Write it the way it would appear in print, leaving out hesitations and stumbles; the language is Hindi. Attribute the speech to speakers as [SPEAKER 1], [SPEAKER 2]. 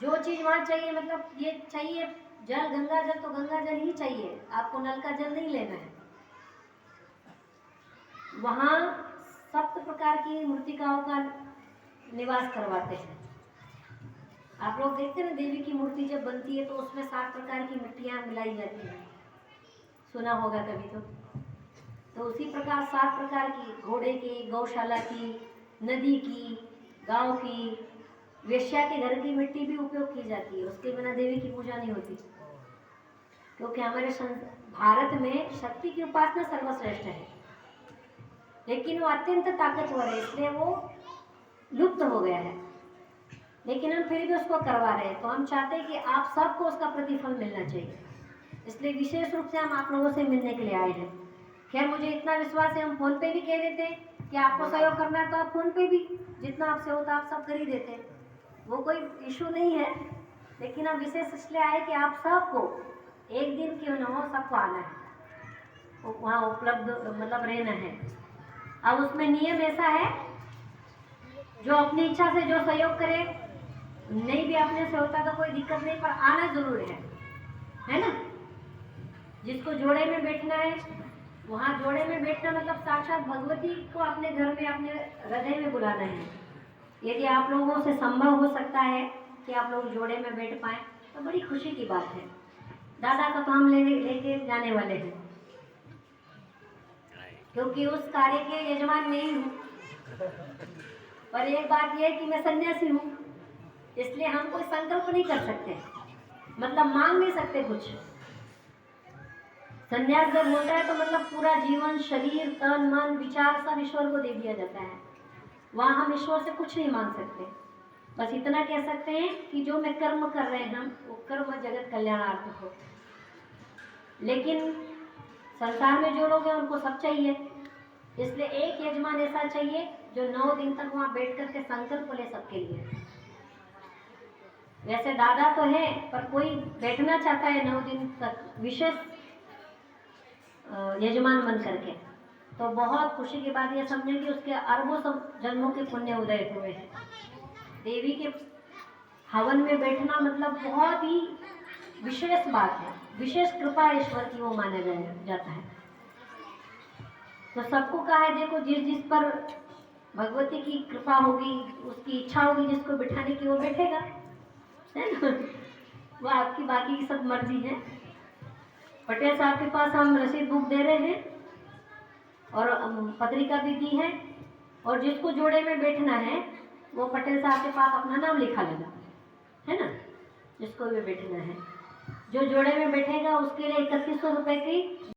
[SPEAKER 1] जो चीज़ वहाँ चाहिए, मतलब ये चाहिए जल, गंगा जल, तो गंगा जल ही चाहिए, आपको नल का जल नहीं लेना है। वहाँ 7 प्रकार की मूर्तिकाओं का निवास करवाते हैं। आप लोग देखते हैं ना, देवी की मूर्ति जब बनती है तो उसमें 7 प्रकार की मिट्टियाँ मिलाई जाती हैं, सुना होगा कभी तो उसी प्रकार 7 प्रकार की, घोड़े की, गौशाला की, नदी की, गांव की, वेश्या के घर की मिट्टी भी उपयोग की जाती है, उसके बिना देवी की पूजा नहीं होती। क्योंकि हमारे भारत में शक्ति की उपासना सर्वश्रेष्ठ है, लेकिन वो अत्यंत ताकतवर है, इसलिए वो लुप्त हो गया है, लेकिन हम फिर भी उसको करवा रहे हैं। तो हम चाहते हैं कि आप सबको उसका प्रतिफल मिलना चाहिए, इसलिए विशेष रूप से हम आप लोगों से मिलने के लिए आए हैं। खैर, मुझे इतना विश्वास है, हम फोन पे भी कह देते हैं कि आपको सहयोग करना है तो आप फोन पे भी जितना आपसे होता आप सब कर ही देते हैं, वो कोई इशू नहीं है। लेकिन हम विशेष इसलिए आए कि आप सबको एक दिन क्यों न हो, सबको आना है, वहाँ उपलब्ध मतलब रहना है। अब उसमें नियम ऐसा है, जो अपनी इच्छा से जो सहयोग करे, नहीं भी अपने से होता तो कोई दिक्कत नहीं, पर आना जरूर है ना। जिसको जोड़े में बैठना है, वहाँ जोड़े में बैठना मतलब साक्षात भगवती को अपने घर में, अपने हृदय में बुलाना है। यदि आप लोगों से संभव हो सकता है कि आप लोग जोड़े में बैठ पाए तो बड़ी खुशी की बात है। दादा का तो हम लेके जाने वाले हैं, क्योंकि उस कार्य के यजमान नहीं हूँ, पर एक बात यह है कि मैं सन्यासी हूँ, इसलिए हम कोई संकल्प नहीं कर सकते, मतलब मांग नहीं सकते कुछ। संन्यास जब होता है तो मतलब पूरा जीवन, शरीर, तन, मन, विचार सब ईश्वर को दे दिया जाता है। वहाँ हम ईश्वर से कुछ नहीं मांग सकते, बस इतना कह सकते हैं कि जो मैं कर्म कर रहे हैं हम, वो कर्म जगत कल्याणार्थ हो। लेकिन संसार में जो लोग हैं उनको सब चाहिए, इसलिए एक यजमान ऐसा चाहिए जो 9 दिन तक वहाँ बैठ करके संकल्प ले सबके लिए। वैसे दादा तो है, पर कोई बैठना चाहता है 9 दिन तक विशेष यजमान बन करके, तो बहुत खुशी की बात यह समझें कि उसके अरबों जन्मों के पुण्य उदय हुए हैं। देवी के हवन में बैठना मतलब बहुत ही विशेष बात है, विशेष कृपा ईश्वर की वो माना जाता है। तो सबको कहा है, देखो जिस जिस पर भगवती की कृपा होगी, उसकी इच्छा होगी जिसको बिठाने की, वो बैठेगा, है ना। वो आपकी बाकी की सब मर्जी है। पटेल साहब के पास हम रसीद बुक दे रहे हैं और पत्रिका भी दी है, और जिसको जोड़े में बैठना है वो पटेल साहब के पास अपना नाम लिखा लेगा, है ना। जिसको भी बैठना है, जो जोड़े में बैठेगा उसके लिए 3100 रुपये की